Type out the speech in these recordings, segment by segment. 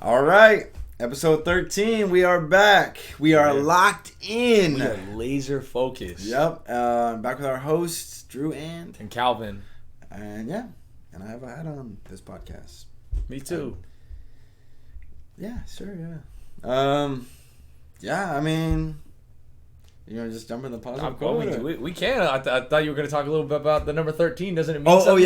All right, episode 13. We are back. We are locked in. We are laser focused. Yep. Back with our hosts, Drew and Calvin. And I have a hat on this podcast. Me too. Yeah, sure, yeah. I mean, you know, just jump in the positive. I'm going to. We can. I thought you were going to talk a little bit about the number 13. Doesn't it mean something?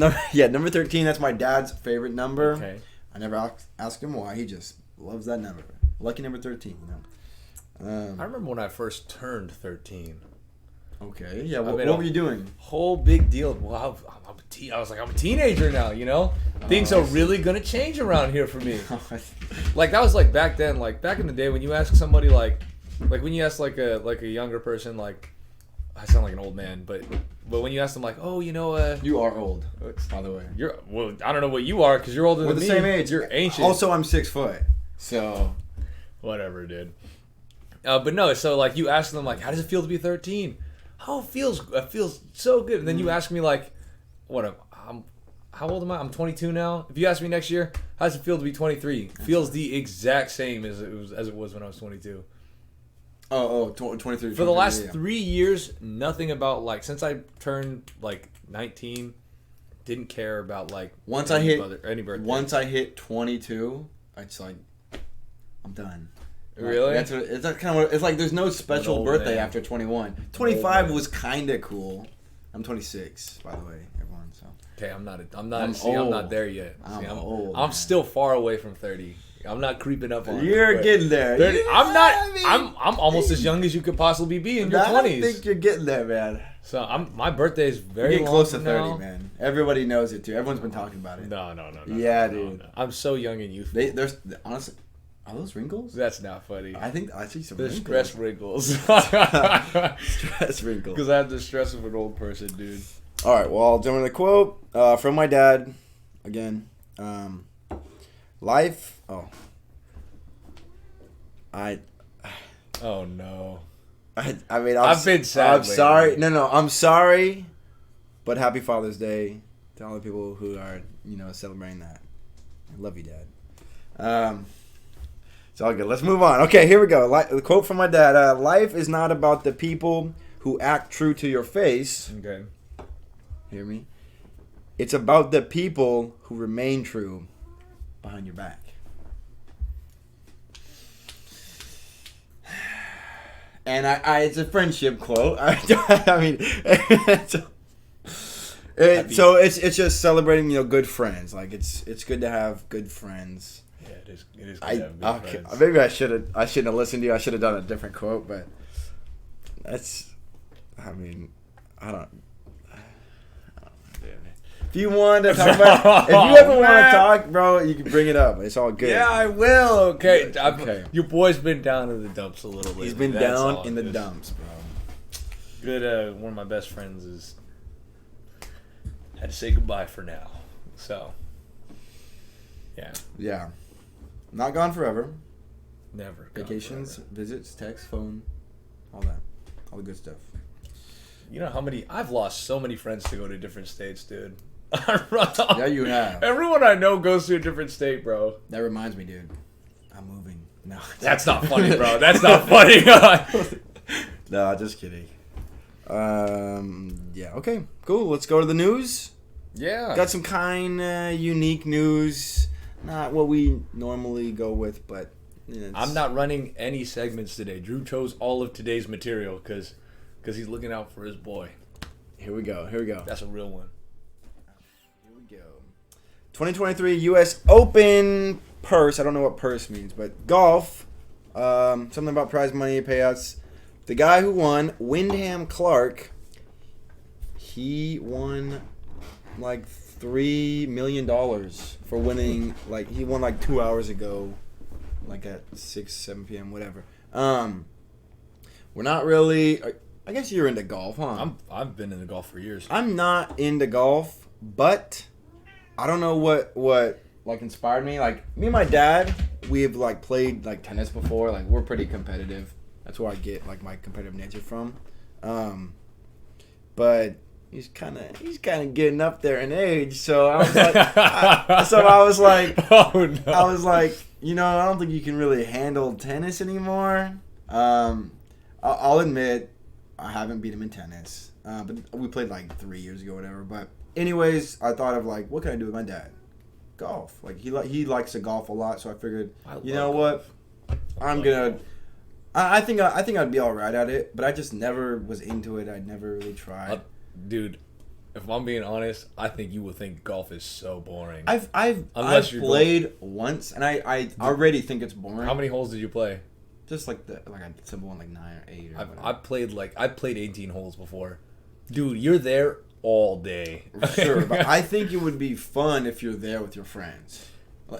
Oh, yeah. Number 13, that's my dad's favorite number. Okay. I never ask him why. He just loves that number. Lucky number 13, you know. I remember when I first turned 13. Okay. Yeah, what were you doing? Whole big deal. Well, I was like, I'm a teenager now, you know? Things are really going to change around here for me. Like, that was like back then, like back in the day when you ask somebody like when you ask like a younger person, like, I sound like an old man, but when you ask them like, oh, you know, you are old, by the way. I don't know what you are because you're older than me. We're the same age. You're ancient. Also, I'm 6 foot, so whatever, dude. But no, so like you ask them like, how does it feel to be 13? Oh, it feels so good. And then you ask me like, how old am I? I'm 22 now. If you ask me next year, how does it feel to be 23? Feels the exact same as it was when I was 22. 23. For the last 3 years, nothing about like since I turned like 19, didn't care about like any birthday. Once I hit 22, it's like I'm done. Really? Like, it's kind of. It's like there's no special birthday after 21. 25 was kind of cool. I'm 26, by the way, everyone. So. Okay, I'm not there yet. I'm old. I'm still far away from 30. I'm not creeping up on. You're getting there. 30, I'm not. I'm almost as young as you could possibly be in your 20s. I think you're getting there, man. So my birthay is very You're getting close to 30, now. Man. Everybody knows it too. Everyone's been talking about it. No. Yeah, dude. No. I'm so young and youthful. There's honestly. Are those wrinkles? That's not funny. I think I see some wrinkles. Stress wrinkles. Stress wrinkles. Because I have the stress of an old person, dude. All right, well, I'll jump into the quote from my dad. Again, life. Oh no. I mean, I've been sad. I'm sorry. No. I'm sorry, but happy Father's Day to all the people who are celebrating that. I love you, Dad. It's all good. Let's move on. Okay, here we go. The quote from my dad. Life is not about the people who act true to your face. Okay. Hear me? It's about the people who remain true behind your back. And it's a friendship quote. I mean, so it's just celebrating, good friends. Like it's good to have good friends. Yeah, it is good to have good friends. Maybe I shouldn't have listened to you. I should have done a different quote, but that's. I mean, I don't. If you want to talk about, if you ever want to talk, bro, you can bring it up. It's all good. Yeah, I will. Okay. Your boy's been down in the dumps a little bit. He's been down in the dumps, bro. Good. One of my best friends had to say goodbye for now. So, yeah. Yeah. Not gone forever. Never. Vacations, visits, text, phone, all that. All the good stuff. You know how many... I've lost so many friends to go to different states, dude. Yeah, you have. Everyone I know goes to a different state, bro. That reminds me, dude. I'm moving. No. That's not funny, bro. That's not funny. No, just kidding. Yeah, okay. Cool. Let's go to the news. Yeah. Got some unique news. Not what we normally go with, but... I'm not running any segments today. Drew chose all of today's material because he's looking out for his boy. Here we go. That's a real one. Here we go. 2023 U.S. Open purse. I don't know what purse means, but golf. Something about prize money, payouts. The guy who won, Wyndham Clark, he won like $3 million for winning. Like he won like 2 hours ago, like at 7 p.m. whatever. We're not really. I guess you're into golf, huh? I've been into golf for years. I'm not into golf, but I don't know what like inspired me. Like me and my dad, we've like played like tennis before. Like we're pretty competitive. That's where I get like my competitive nature from. But he's kind of getting up there in age. So I was like, Oh no. I was like, I don't think you can really handle tennis anymore. I'll admit, I haven't beat him in tennis, but we played like 3 years ago, or whatever. But anyways, I thought of like, what can I do with my dad? Golf. Like he likes to golf a lot, so I figured, you know what, I'm gonna. I think I'd be all right at it, but I just never was into it. I'd never really tried. Dude, if I'm being honest, I think you would think golf is so boring. I've played once, and I already think it's boring. How many holes did you play? Just like a simple one, like 9 or 8 or whatever. I played 18 holes before. Dude, you're there all day. Sure, but I think it would be fun if you're there with your friends.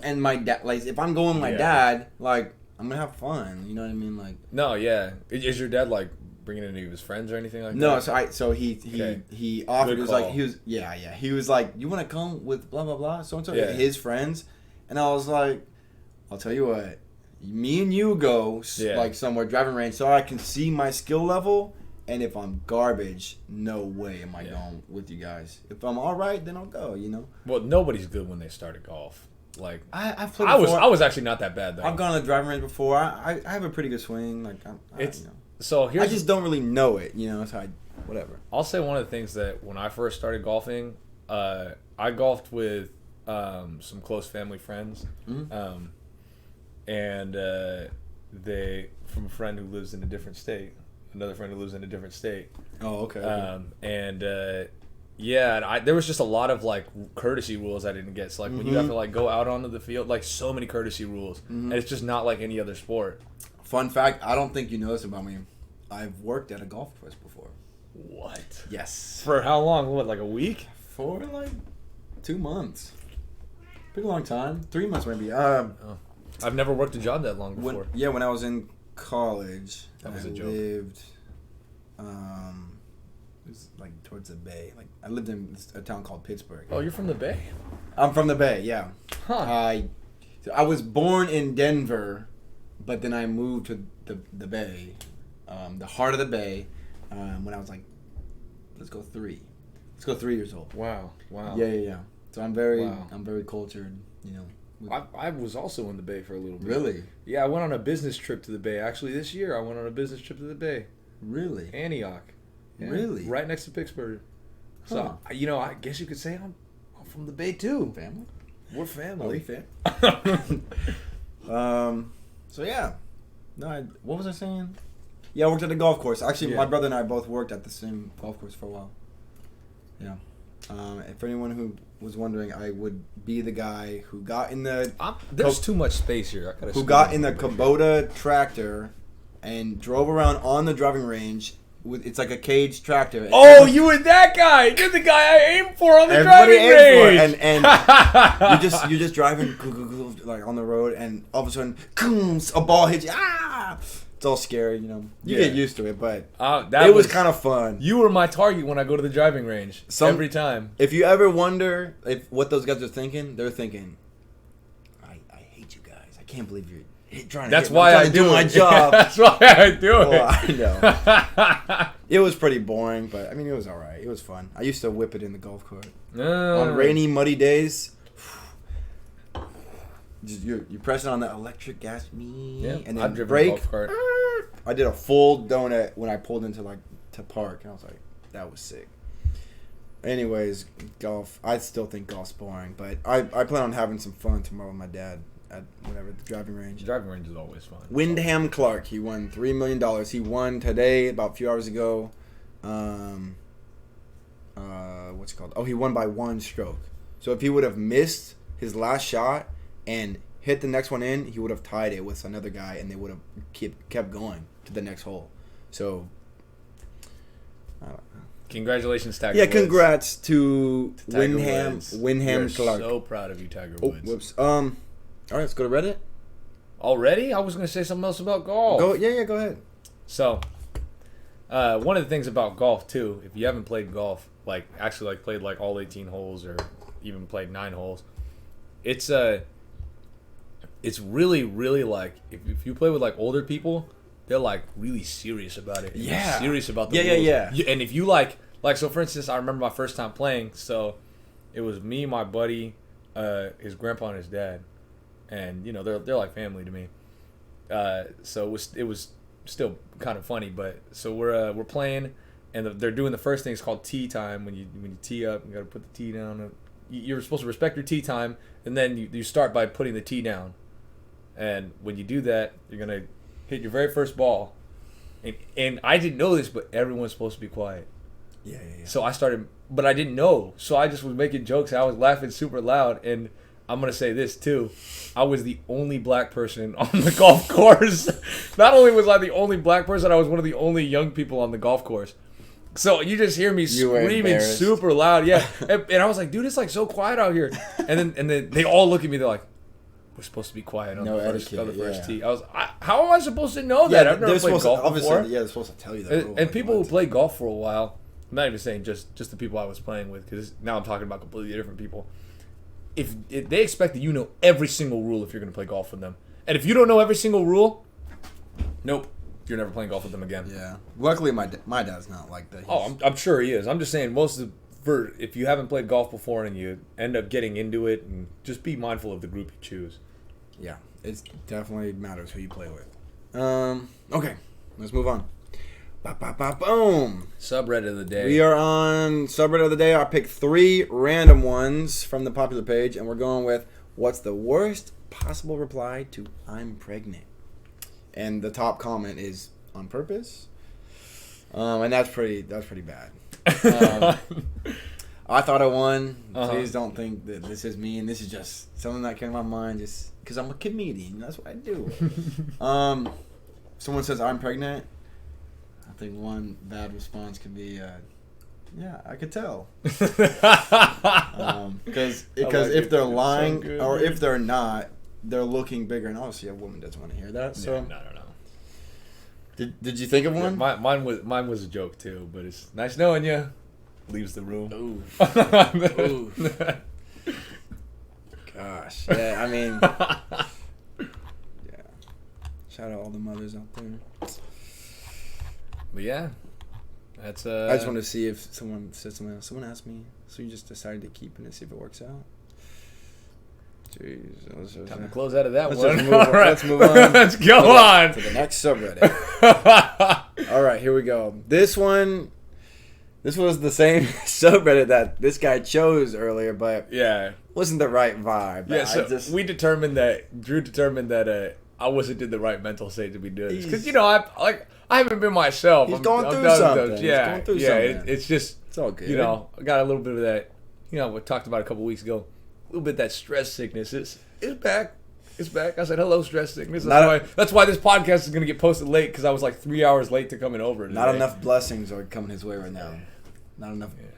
And my dad, like, if I'm going with my dad, like, I'm gonna have fun. You know what I mean? Like, no, yeah. Is your dad like bringing any of his friends or anything like that? No, so he offered. He was like, he was like, you want to come with blah blah blah, so and so, his friends, and I was like, I'll tell you what, me and you go like somewhere driving range, so I can see my skill level, and if I'm garbage, no way am I going with you guys. If I'm all right, then I'll go. Well, nobody's good when they started golf. Like I've played before. I was actually not that bad though. I've gone to the driving range before. I have a pretty good swing. Like So I just don't really know it, so whatever. I'll say one of the things that when I first started golfing, I golfed with some close family friends, and they from a friend who lives in a different state, another friend who lives in a different state. Oh, okay. There was just a lot of like courtesy rules I didn't get. So like when you have to like go out onto the field, like so many courtesy rules, and it's just not like any other sport. Fun fact, I don't think you know this about me. I've worked at a golf course before. What? Yes. For how long? What, like a week? For like 2 months. Pretty long time. 3 months maybe. I've never worked a job that long before. When I was in college, that was a joke. Lived, it was like towards the Bay. Like I lived in a town called Pittsburgh. Oh, you're from the Bay? I'm from the Bay, yeah. Huh. I was born in Denver, but then I moved to the Bay, the heart of the Bay, when I was like, let's go 3 years old. Wow. Yeah. So I'm very cultured, I was also in the Bay for a little bit. Really? Yeah, I went on a business trip to the Bay. Actually, this year I went on a business trip to the Bay. Really? Antioch. Yeah, really? Right next to Pittsburgh. So, I guess you could say I'm from the Bay too. Family? We're family. So yeah. No, what was I saying? Yeah, I worked at a golf course. Actually, my brother and I both worked at the same golf course for a while. Yeah. And for anyone who was wondering, I would be the guy who got in the... There's too much space here. Who got in the Kubota tractor and drove around on the driving range. It's like a caged tractor. Oh, you were that guy. You're the guy I aimed for on the driving range. And you're just driving like on the road, and all of a sudden, a ball hits you. Ah! It's all scary, You get used to it, but it was kind of fun. You were my target when I go to the driving range every time. If you ever wonder what those guys are thinking, they're thinking, I hate you guys. I can't believe you're trying to do my job. That's why I do it. Well, I know. It was pretty boring, but I mean, it was all right. It was fun. I used to whip it in the golf cart on rainy, muddy days. You press it on the electric gas, and then brake. Golf cart. I did a full donut when I pulled into to park, and I was like, that was sick. Anyways, golf. I still think golf's boring, but I plan on having some fun tomorrow with my dad at the driving range. The driving range is always fun. Wyndham Clark, he won $3 million. He won today, about a few hours ago. What's it called? Oh, he won by 1 stroke. So if he would have missed his last shot and hit the next one in, he would have tied it with another guy, and they would have kept going to the next hole. So, I don't know. Congratulations, Tiger Woods. Yeah, congrats to Wyndham Clark. So proud of you, Tiger Woods. Whoops. All right, let's go to Reddit. Already? I was going to say something else about golf. Go ahead. So, one of the things about golf too, if you haven't played golf, played all 18 holes or even played 9 holes, it's really, really if you play with older people, they're really serious about it. Yeah. Serious about the rules. Yeah. And if you Like, so for instance, I remember my first time playing. So it was me, my buddy, his grandpa and his dad, and you know they're like family to me. So it was still kind of funny, but so we're playing, and they're doing the first thing. It's called tee time. When you tee up, you got to put the tee down. You're supposed to respect your tee time, and then you start by putting the tee down. And when you do that, you're gonna hit your very first ball. And I didn't know this, but everyone's supposed to be quiet. Yeah. So I started, but I didn't know. So I just was making jokes. I was laughing super loud, and I'm gonna say this too. I was the only black person on the golf course. Not only was I the only black person, I was one of the only young people on the golf course. So you just hear me screaming super loud, yeah. And I was like, dude, it's like so quiet out here. And then they all look at me. They're like, we're supposed to be quiet on the first tee. I was, how am I supposed to know that? I've never played golf before. Yeah, they're supposed to tell you that. And people who play golf for a while, I'm not even saying just the people I was playing with, because now I'm talking about completely different people. If they expect that you know every single rule if you're going to play golf with them. And if you don't know every single rule, nope. You're never playing golf with them again. Yeah. Luckily, my dad's not like that. I'm sure he is. I'm just saying, if you haven't played golf before and you end up getting into it, and just be mindful of the group you choose. Yeah, it definitely matters who you play with. Okay, let's move on. Boom. Subreddit of the day. We are on subreddit of the day. I picked 3 random ones from the popular page, and we're going with what's the worst possible reply to "I'm pregnant." And the top comment is on purpose, and that's pretty bad. I thought of one. Please don't think that this is me, and this is just something that came to my mind just because I'm a comedian. That's what I do. Someone says I'm pregnant. I think one bad response could be, yeah, I could tell. Because if they're lying or if they're not, they're looking bigger, and obviously a woman doesn't want to hear that. So no. Did you think of one? Yeah, mine was a joke too, but it's nice knowing you. Leaves the room. Ooh. Ooh. Gosh. Yeah, I mean. Yeah. Shout out all the mothers out there. But yeah, that's. I just want to see if someone said something else. Someone asked me, so you just decided to keep it and see if it works out. Jeez. Time to close out of that one. Let's move on. Let's go on to the next subreddit. All right, here we go. This was the same subreddit that this guy chose earlier, but wasn't the right vibe. Yeah, so Drew determined that I wasn't in the right mental state to be doing this, because I haven't been myself. He's going through something. Yeah, it's just it's all good. I got a little bit of that. We talked about a couple weeks ago. A little bit of that stress sickness. It's back. It's back. I said, hello, stress sickness. That's why this podcast is going to get posted late, because I was like 3 hours late to coming over today. Not enough blessings are coming his way right now. Not enough. Yeah.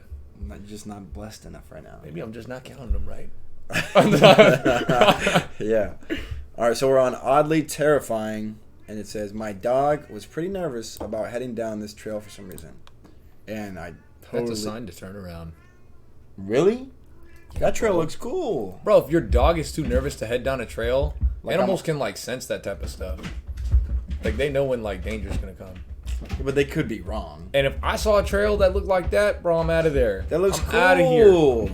I'm just not blessed enough right now. Maybe I'm just not counting them right. Yeah. All right, so we're on Oddly Terrifying, and it says, my dog was pretty nervous about heading down this trail for some reason. And That's a sign to turn around. Really? That trail looks cool. Bro, if your dog is too nervous to head down a trail, animals can sense that type of stuff. Like, they know when danger's gonna come. Yeah, but they could be wrong. And if I saw a trail that looked like that, bro, I'm out of there. That looks cool. Out of here.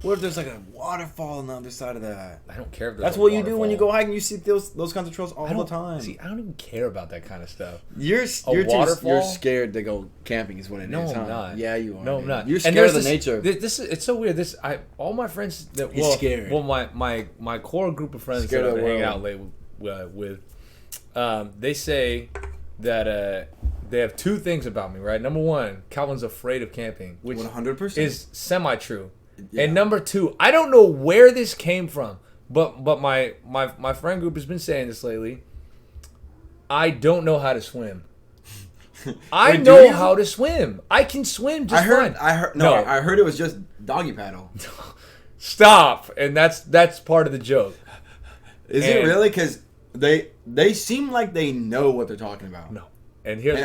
What if there's a waterfall on the other side of that? I don't care if there's That's what you do when you go hiking. You see those kinds of trails all the time. See, I don't even care about that kind of stuff. You're scared to go camping is what it is. No, I'm not. Yeah, you are. No, I'm not. You're scared of the nature. It's so weird. All my friends He's scared. Well, my core group of friends that I've been hanging out late with, they say that they have 2 things about me, right? Number 1, Calvin's afraid of camping, which 100% is semi-true. Yeah. And number 2, I don't know where this came from, but my friend group has been saying this lately. I don't know how to swim. I know how to swim. I can swim just fine. I heard it was just doggy paddle. Stop. And that's part of the joke. Is it really? Because they seem like they know what they're talking about. No. And here's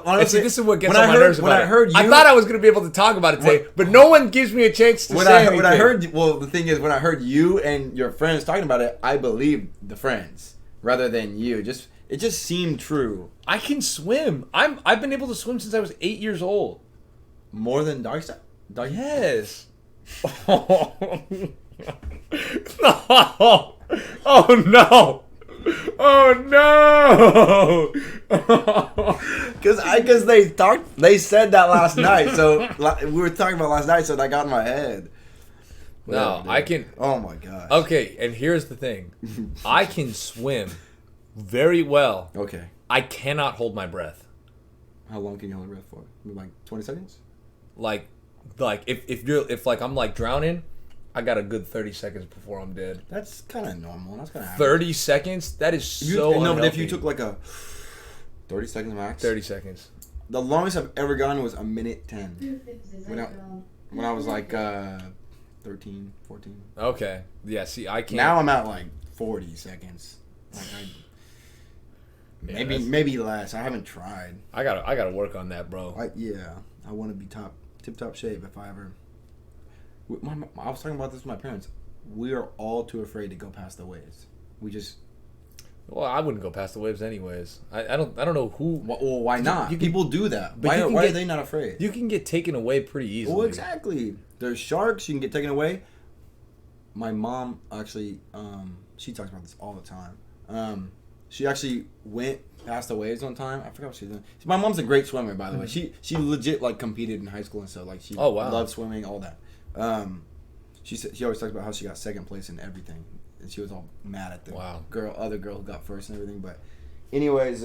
honestly, this is what gets on my nerves about it. I thought I was going to be able to talk about it today, but no one gives me a chance to say anything. The thing is, when I heard you and your friends talking about it, I believed the friends rather than you. It just seemed true. I can swim. I've been able to swim since I was 8 years old. More than Dark Side? Yes. Oh. No. Oh no. Oh no. Because they said that last night. So we were talking about last night, so that got in my head. No, I can. Oh my gosh. Okay, and here's the thing. I can swim very well. Okay. I cannot hold my breath. How long can you hold your breath for? Like 20 seconds? Like if I'm like drowning, I got a good 30 seconds before I'm dead. That's kind of normal. That's kind of 30 seconds? That is so No, but if unhealthy. you took like a 30 seconds max. 30 seconds. The longest I've ever gone was a minute 10. When I was like 13, 14. Okay. Yeah, see, I can't. Now I'm at like 40 seconds. Like Yeah, maybe less. I haven't tried. I gotta work on that, bro. I want to be tip-top shape if I ever... I was talking about this with my parents. We are all too afraid to go past the waves. We just... Well, I wouldn't go past the waves anyways. I don't know who... Well, why not? People do that. But Why are they not afraid? You can get taken away pretty easily. Well, exactly. There's sharks. You can get taken away. My mom actually... she talks about this all the time. She actually went past the waves one time. I forgot what she was doing. My mom's a great swimmer, by the way. She legit like competed in high school and stuff. Like she loved swimming, all that. She always talks about how she got second place in everything, and she was all mad at the other girl who got first and everything. But anyways,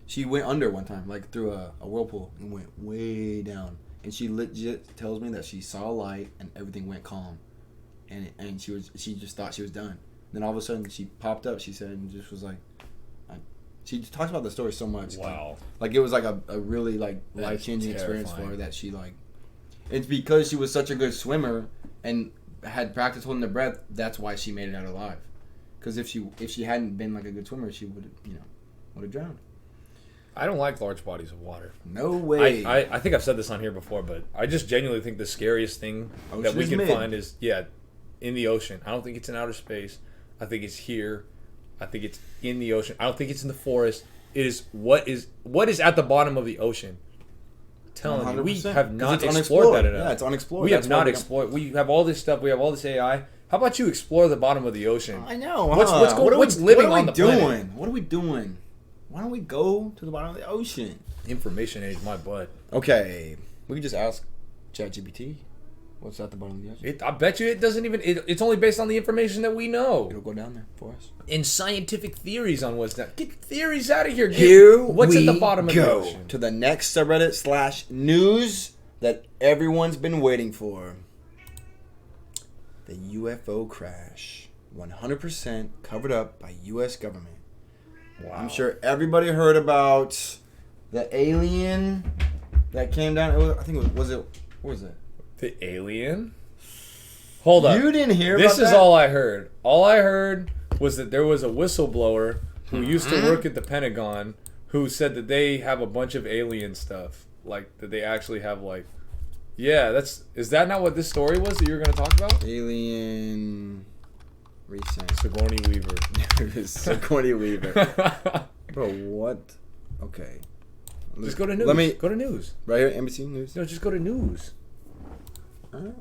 she went under one time, like through a whirlpool, and went way down. And she legit tells me that she saw a light and everything went calm, and she just thought she was done. Then all of a sudden she popped up. She said and just was like, she talks about the story so much. Wow. Like it was like a really like life changing experience for her that she like. It's because she was such a good swimmer and had practice holding her breath. That's why she made it out alive. Because if she hadn't been like a good swimmer, she would have drowned. I don't like large bodies of water. No way. I think I've said this on here before, but I just genuinely think the scariest thing that we can find is in the ocean. I don't think it's in outer space. I think it's here. I think it's in the ocean. I don't think it's in the forest. It is what is at the bottom of the ocean. I'm telling you, we have not explored that enough. Yeah, it's unexplored. We have not explored. We have all this stuff. We have all this AI. How about you explore the bottom of the ocean? I know. What's living on the planet? What are we doing? Why don't we go to the bottom of the ocean? Information age my butt. Okay, we could just ask ChatGPT. What's at the bottom of the ocean? I bet you it doesn't even... It's only based on the information that we know. It'll go down there for us. In scientific theories on what's that. Get theories out of here. What's at the bottom of the ocean? To the next subreddit / news that everyone's been waiting for. The UFO crash. 100% covered up by U.S. government. Wow. I'm sure everybody heard about the alien that came down. What was it? The alien? Hold up. You didn't hear about that? This is all I heard. All I heard was that there was a whistleblower who used to work at the Pentagon who said that they have a bunch of alien stuff. Like, that they actually have, like... Yeah, is that not what this story was that you were going to talk about? Alien... Recent. Sigourney Weaver. Sigourney Weaver. Bro, what? Okay. Just go to news. Go to news. Right here, NBC News? No, just go to news. Oh.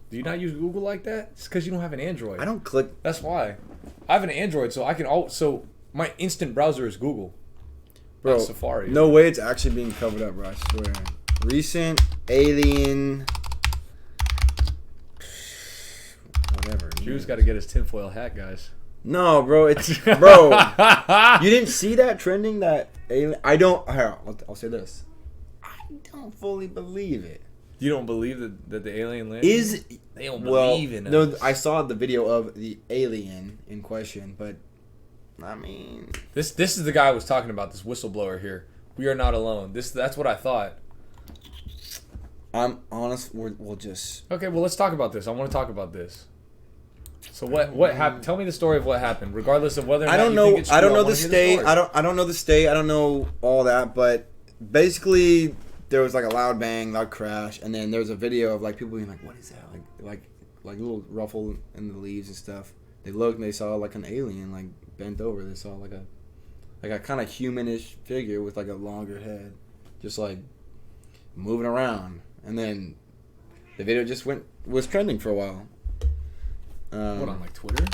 Do you not use Google like that? It's because you don't have an Android. I don't click. That's why. I have an Android, so I can so my instant browser is Google. Bro, Safari. No way it's actually being covered up, bro. I swear. Recent alien. Whatever. Drew's got to get his tinfoil hat, guys. No, bro. It's bro. You didn't see that trending? That alien. I don't. Here, I'll say this. I don't fully believe it. You don't believe that the alien landed? They don't believe in us. No, I saw the video of the alien in question, but I mean, this is the guy I was talking about. This whistleblower here. We are not alone. That's what I thought. I'm honest. We'll just okay. Well, let's talk about this. I want to talk about this. So what happened? Tell me the story of what happened, regardless of whether or not you think it's true. I don't know the state. I don't know the state. I don't know all that, but basically. There was like a loud bang, loud crash, and then there was a video of like people being like, "What is that?" Like little ruffle in the leaves and stuff. They looked and they saw like an alien like bent over. They saw like a kind of humanish figure with like a longer head, just like moving around, and then the video just was trending for a while. What, on like Twitter?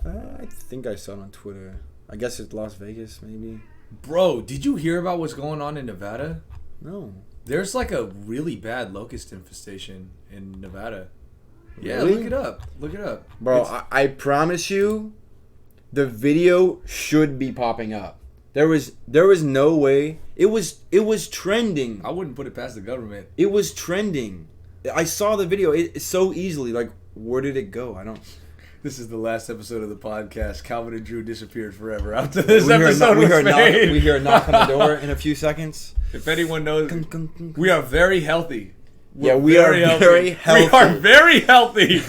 I think I saw it on Twitter. I guess it's Las Vegas, maybe. Bro, did you hear about what's going on in Nevada? No. There's like a really bad locust infestation in Nevada. Yeah, Really? look it up. Look it up. Bro, I promise you, the video should be popping up. There was no way. It was trending. I wouldn't put it past the government. It was trending. I saw the video. It's so easily. Like, where did it go? I don't. This is the last episode of the podcast. Calvin and Drew disappeared forever after this episode we was made. We hear a knock on the door in a few seconds. If anyone knows, we are very healthy. We are very healthy. We are very healthy.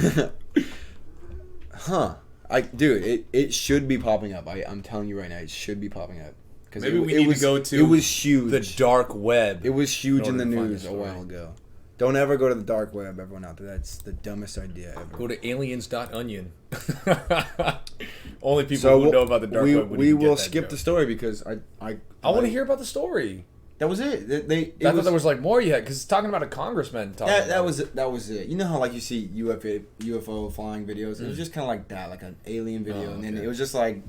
Huh. It should be popping up. I'm telling you right now, it should be popping up. Maybe we need to go to it was huge. The dark web. It was huge in the to find news this a story. while ago. Don't ever go to the dark web, everyone out there. That's the dumbest idea ever. Go to aliens.onion. Only people who know about the dark web would we even get will that skip joke. the story because I want to hear about the story. That was it. I thought there was like more yet because it's talking about a congressman talking. That was it. You know how like you see UFO flying videos? It was just kind of like that, like an alien video, and then it was just like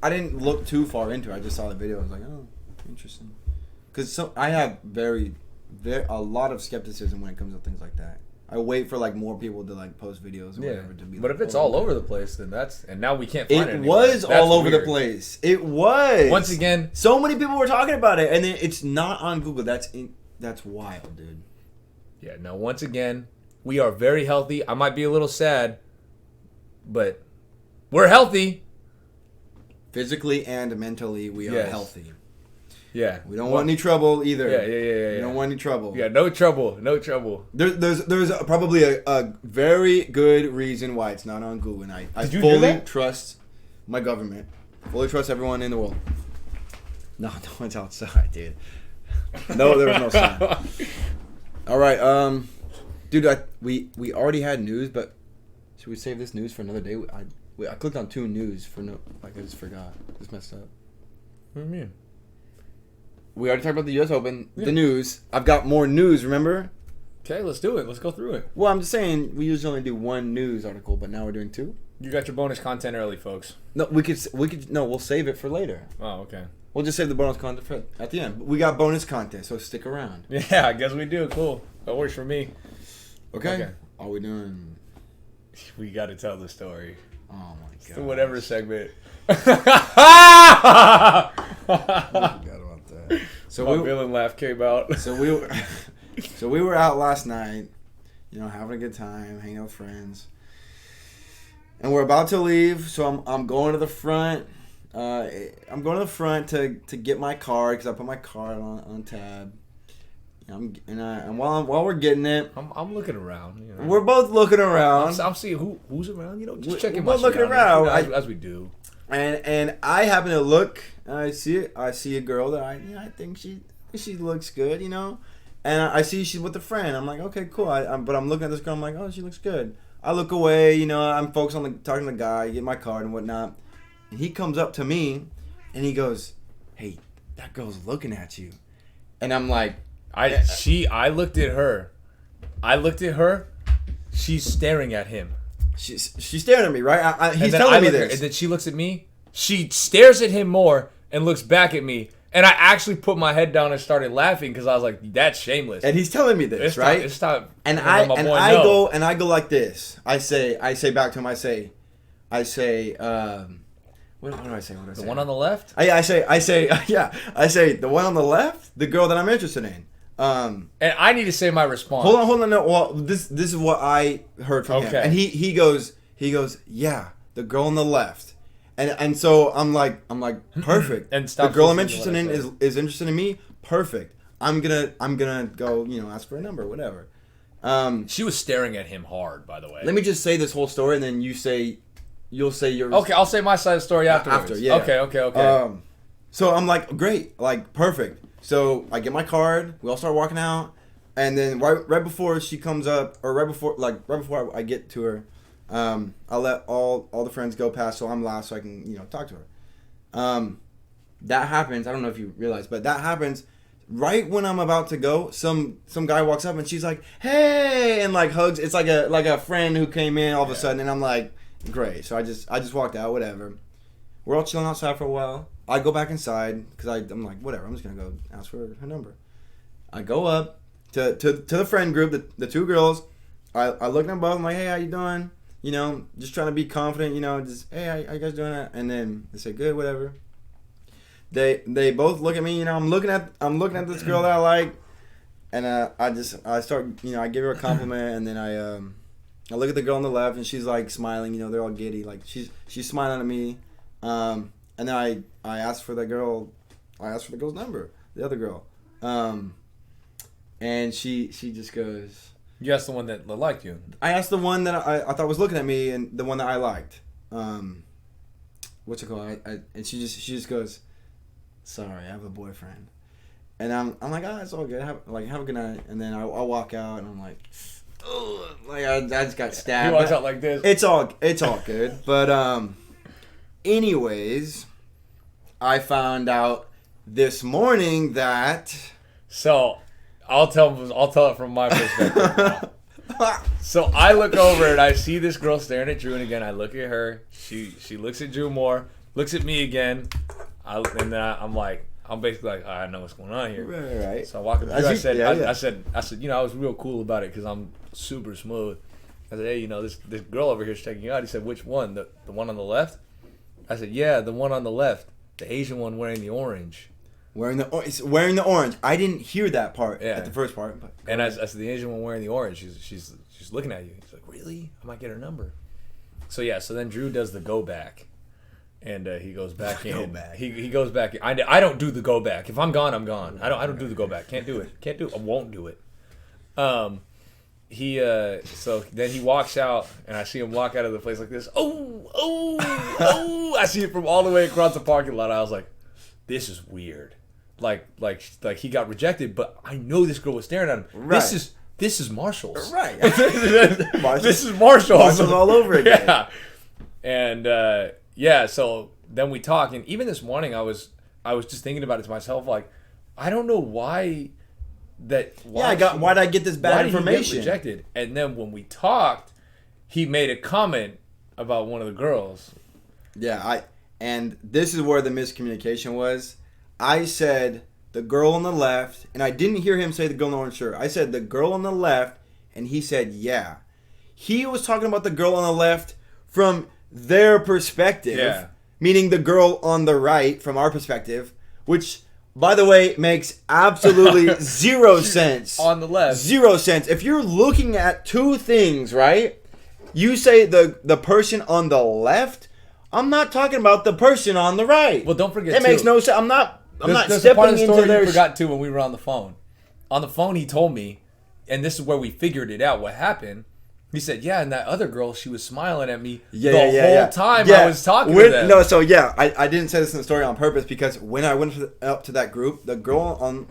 I didn't look too far into it. I just saw the video. I was like, oh, interesting. Because I have a lot of skepticism when it comes to things like that. I wait for like more people to like post videos or whatever to be. But like, if it's all over the place, then and now we can't find it. It anywhere. was That's all over weird. the place. It was. Once again, so many people were talking about it, and then it's not on Google. That's wild, dude. Yeah. No. Once again, we are very healthy. I might be a little sad, but we're healthy. Physically and mentally, we are healthy. Yeah. We don't want any trouble either. Yeah. We don't want any trouble. Yeah, no trouble. There's probably a very good reason why it's not on Google, and I fully trust my government. Fully trust everyone in the world. No one's outside, dude. No, there was no sign. All right, dude. We already had news, but should we save this news for another day? I clicked on 2 news I just forgot. Just messed up. What do you mean? We already talked about the U.S. Open, the news. I've got more news, remember? Okay, let's do it. Let's go through it. Well, I'm just saying, we usually only do 1 news article, but now we're doing 2. You got your bonus content early, folks. No, we'll save it for later. Oh, okay. We'll just save the bonus content for at the end. We got bonus content, so stick around. Yeah, I guess we do. Cool. That works for me. Okay. Are we doing? We got to tell the story. Oh my god. So whatever segment. I forgot about that. So my villain laugh came out. So we were out last night, having a good time, hanging out with friends, and we're about to leave. So I'm going to the front. I'm going to the front to get my card because I put my card on tab. And while we're getting it, I'm looking around. We're both looking around. I'm seeing who's around. Just checking. We're both looking around as we do. And I happen to look. And I see a girl that I think she looks good, And I see she's with a friend. I'm like, okay, cool. But I'm looking at this girl. I'm like, oh, she looks good. I look away. I'm focused on talking to the guy, get my card and whatnot. And he comes up to me, and he goes, "Hey, that girl's looking at you." And I'm like, I looked at her. She's staring at him. She's staring at me, right? He's telling me this. And then she looks at me. She stares at him more and looks back at me. And I actually put my head down and started laughing because I was like, "That's shameless." And he's telling me this, right? It's time. And I go like this. I say back to him. I say, what do I say? The one on the left? I say the one on the left, the girl that I'm interested in. And I need to say my response. Hold on. No, well, this is what I heard from him. And he goes, yeah, the girl on the left. And so I'm like, perfect. And stop the girl I'm interested in is interested in me. Perfect. I'm gonna go, ask for a number, whatever. She was staring at him hard, by the way. Let me just say this whole story, and then you'll say yours. Okay, I'll say my side of the story afterwards. After, yeah. Okay. So I'm like, great, perfect. So I get my card. We all start walking out, and then right before she comes up, or right before I get to her, I'll let all the friends go past, so I'm last, so I can talk to her. That happens. I don't know if you realize, but that happens. right when I'm about to go, some guy walks up and she's like, "Hey," and like hugs. It's like a friend who came in all of a sudden, and I'm like, "Great." So I just walked out. Whatever. We're all chilling outside for a while. I go back inside because I'm like, whatever. I'm just gonna go ask for her number. I go up to the friend group, the two girls. I look at them both. I'm like, "Hey, how you doing?" You know, just trying to be confident. You know, just, "Hey, how you guys doing?" And then they say, "Good, whatever." They both look at me. You know, I'm looking at this girl that I like, and I start. You know, I give her a compliment, and then I look at the girl on the left, and she's like smiling. You know, they're all giddy. Like she's smiling at me. And then I asked for the girl. I asked for the girl's number. The other girl. And she just goes. You asked the one that liked you. I asked the one that I thought was looking at me, and the one that I liked. What's it called? And she just goes, "Sorry, I have a boyfriend." And I'm like, "Oh, it's all good. Have a good night." And then I walk out, and I'm like, "Oh, like I just got stabbed." He walks out like this. It's all good. But anyways, I found out this morning that. So, I'll tell it from my perspective. So I look over and I see this girl staring at Drew, and again I look at her. She looks at Drew more, looks at me again, and then I'm basically like, I know what's going on here. Right. So I walk up to Drew. I said, you know, I was real cool about it because I'm super smooth. I said, "Hey, you know, this girl over here is checking you out." He said, "Which one? The one on the left?" I said, "Yeah, the one on the left, the Asian one wearing the orange." Wearing the orange. I didn't hear that part at the first part. But and I said, "The Asian one wearing the orange. She's looking at you." He's like, "Really? I might get her number." So yeah. So then Drew does the go back, and he goes back in. He goes back. I don't do the go back. If I'm gone, I'm gone. I don't do the go back. Can't do it. I won't do it. So then he walks out, and I see him walk out of the place like this. Oh! I see it from all the way across the parking lot. I was like, "This is weird." Like he got rejected, but I know this girl was staring at him. Right. This is Marshall's. Right. This is Marshall's. Marshall's all over again. Yeah. And so then we talk, and even this morning I was just thinking about it to myself, like, I don't know why why'd I get this bad information? Why did he get rejected? And then when we talked, he made a comment about one of the girls. Yeah, and this is where the miscommunication was. I said the girl on the left, and I didn't hear him say the girl in the orange shirt. I said the girl on the left, and he said yeah. He was talking about the girl on the left from their perspective, meaning the girl on the right from our perspective, which, by the way, makes absolutely zero sense. On the left. 0 sense. If you're looking at two things, right? You say the person on the left. I'm not talking about the person on the right. Well, don't forget. It makes no sense. I'm not there's stepping a part of the into story their. you forgot too when we were on the phone. On the phone, he told me, and this is where we figured it out. What happened? He said, "Yeah, and that other girl, she was smiling at me the whole time I was talking to them." No, so I didn't say this in the story on purpose because when I went up to that group, the girl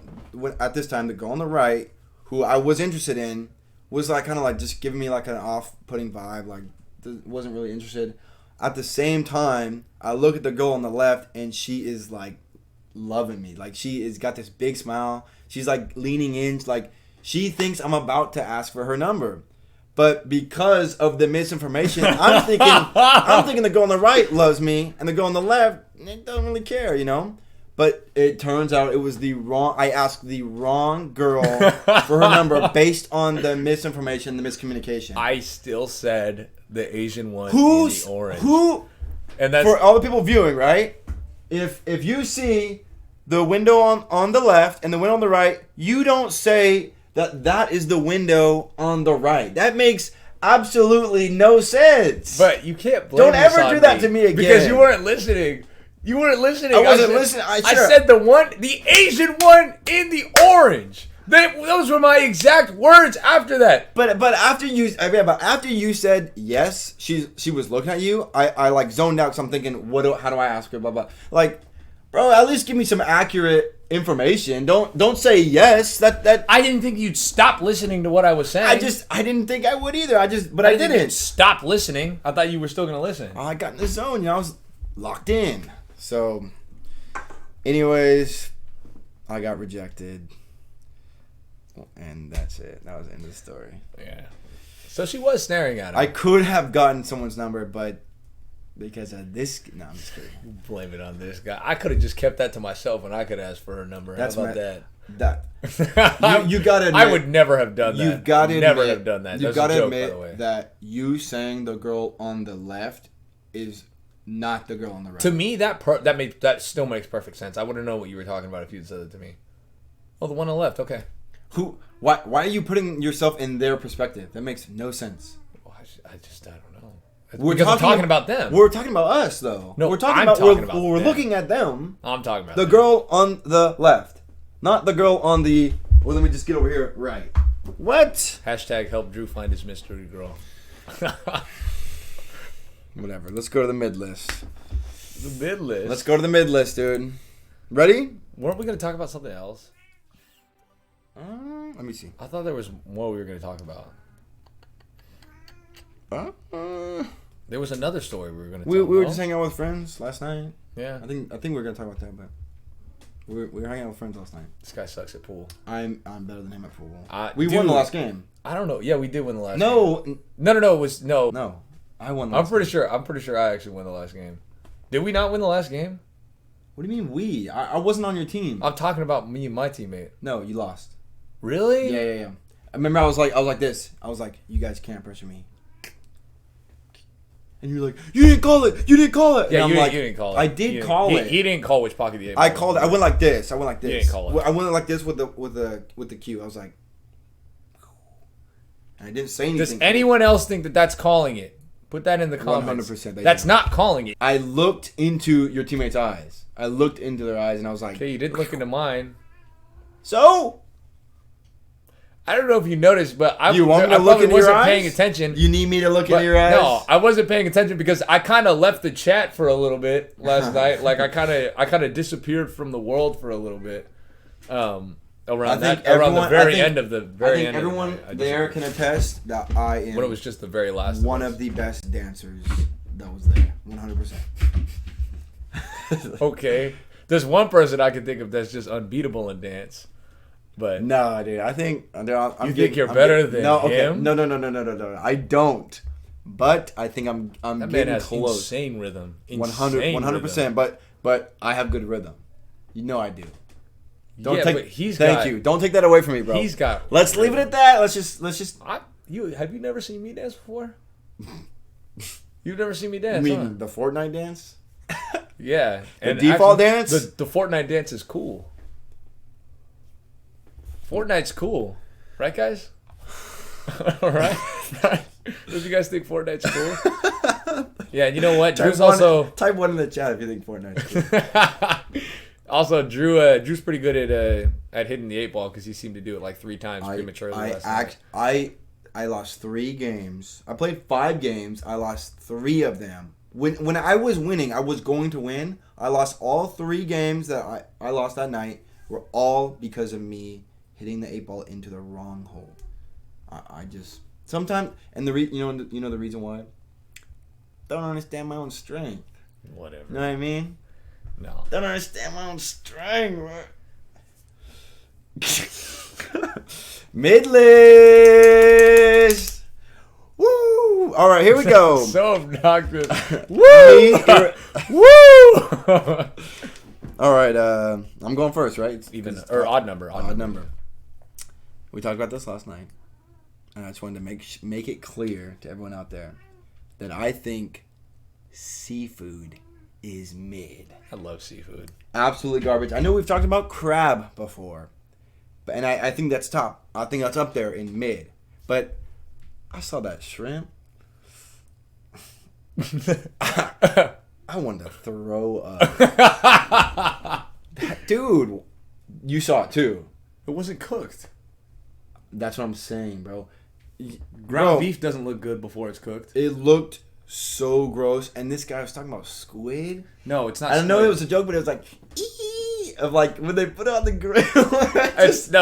at this time, the girl on the right, who I was interested in, was like kind of like just giving me like an off-putting vibe, like wasn't really interested. At the same time, I look at the girl on the left, and she is like loving me. Like she is got this big smile. She's like leaning in, like she thinks I'm about to ask for her number. But because of the misinformation, I'm thinking the girl on the right loves me, and the girl on the left, it doesn't really care, you know. But it turns out it was I asked the wrong girl for her number based on the misinformation, the miscommunication. I still said the Asian one in the orange. And that's for all the people viewing, right? If you see the window on the left and the window on the right, you don't say that is the window on the right. That makes absolutely no sense. But you can't blame Don't ever do that to me again. Because you weren't listening. I wasn't listening. I said the Asian one in the orange. Those were my exact words after that. But after you said yes, she was looking at you. I like zoned out because I'm thinking, how do I ask her? Blah blah. Like, bro, at least give me some accurate information. Don't say yes. That I didn't think you'd stop listening to what I was saying. I didn't think I would either. I didn't stop listening. I thought you were still gonna listen. I got in the zone. I was locked in. So, anyways, I got rejected. And that's it. That was the end of the story. Yeah. So she was staring at him. I could have gotten someone's number, but because of this... No, I'm just kidding. Blame it on this guy. I could have just kept that to myself and I could ask for her number. That's How about that? You gotta admit, I would never have done that. You've got to never have done that. You've got to admit that you saying the girl on the left is not the girl on the right. To me, that still makes perfect sense. I wouldn't know what you were talking about if you'd said it to me. Oh, the one on the left. Okay. Why are you putting yourself in their perspective? That makes no sense. Well, I don't know. We're talking about them. We're talking about us, though. No, we're talking we're looking at them. I'm talking about the girl on the left, not the girl on the. Well, let me just get over here. Right. What? Hashtag help Drew find his mystery girl. Whatever. Let's go to the mid list. The mid list. Let's go to the mid list, dude. Ready? Weren't we going to talk about something else? Let me see. I thought there was more we were going to talk about. There was another story we were going to talk about. We were just hanging out with friends last night. Yeah. I think we were going to talk about that, but we were hanging out with friends last night. This guy sucks at pool. I'm better than him at pool. We won the last game. I don't know. Yeah, we did win the last game. No. No. It was no. No. I won the last I'm pretty sure I actually won the last game. Did we not win the last game? What do you mean we? I wasn't on your team. I'm talking about me and my teammate. No, you lost. Really? Yeah. I remember I was like this. I was like, you guys can't pressure me. And you're like, you didn't call it. Yeah, and you didn't call it. I did call it. He didn't call which pocket the 8 I called it. I went like this. You didn't call it. I went like this with the cue. I was like, and I didn't say anything. Does anyone else think that that's calling it? Put that in the comments. 100%. That's not calling it. I looked into your teammates' eyes. I looked into their eyes and I was like, okay, you didn't look into mine. So? I don't know if you noticed, but I wasn't paying attention. You need me to look into your eyes? No, I wasn't paying attention because I kind of left the chat for a little bit last night. Like I kind of disappeared from the world for a little bit. Around the very end of the very end. Everyone there can attest that I am. When it was just the very last. One of the best dancers that was there, 100%. Okay, there's one person I can think of that's just unbeatable in dance. But no, dude, I think you think you're better than him? No. I don't. But I think I'm that getting man has close. Insane rhythm. 100%. But I have good rhythm. You know I do. But thank you. Don't take that away from me, bro. He's got. Let's leave it at that. Let's just. Have you never seen me dance before? You've never seen me dance? You mean the Fortnite dance? Yeah. The default dance? The Fortnite dance is cool. Fortnite's cool. Right, guys? All right? Don't you guys think Fortnite's cool? Yeah, you know what? Drew's also... Type 1 in the chat if you think Fortnite's cool. Also, Drew's pretty good at hitting the 8 ball because he seemed to do it like 3 times prematurely last night. I lost 3 games. I played 5 games. I lost 3 of them. When I was winning, I was going to win. I lost all 3 games that I lost that night were all because of me hitting the 8 ball into the wrong hole. I just sometimes and the you know the reason why? Don't understand my own strength. Whatever. You know what I mean? No. Don't understand my own strength. Mid list. Woo! All right, here we go. So obnoxious. Woo! Woo! All right, I'm going first, right? It's even or odd number. Odd number. We talked about this last night, and I just wanted to make it clear to everyone out there that I think seafood is mid. I love seafood. Absolutely garbage. I know we've talked about crab before, and I think that's top. I think that's up there in mid. But I saw that shrimp. I wanted to throw up. Dude, you saw it too. It wasn't cooked. That's what I'm saying, bro. Ground beef doesn't look good before it's cooked. It looked so gross. And this guy was talking about squid. No, it's not. I don't know. It was a joke, but it was like, of like when they put it on the grill.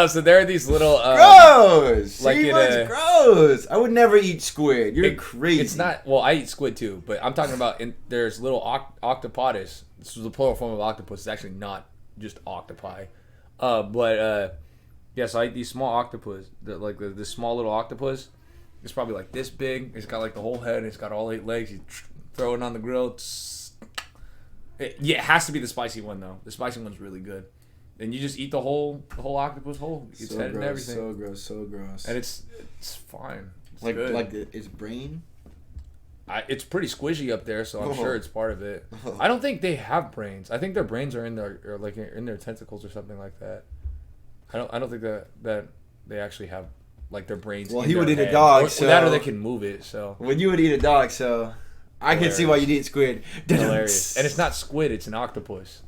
So there are these little gross. Like gross. I would never eat squid. You're crazy. It's not. Well, I eat squid too, but I'm talking about there's little octopotus. This is the plural form of octopus. It's actually not just octopi. Yeah, so I eat these small octopus. This small little octopus. It's probably like this big. It's got like the whole head. It's got all 8 legs. You throw it on the grill. It has to be the spicy one though. The spicy one's really good. And you just eat the whole octopus whole. Its head and everything. So gross. And it's fine. It's like good. like its brain. It's pretty squishy up there, so I'm sure it's part of it. I don't think they have brains. I think their brains are in their tentacles or something like that. I don't think that they actually have like their brains. Well, in he would their eat a head. dog, or so that, or they can move it. So when you would eat a dog, so I can see why you'd eat squid. Hilarious, and it's not squid; it's an octopus.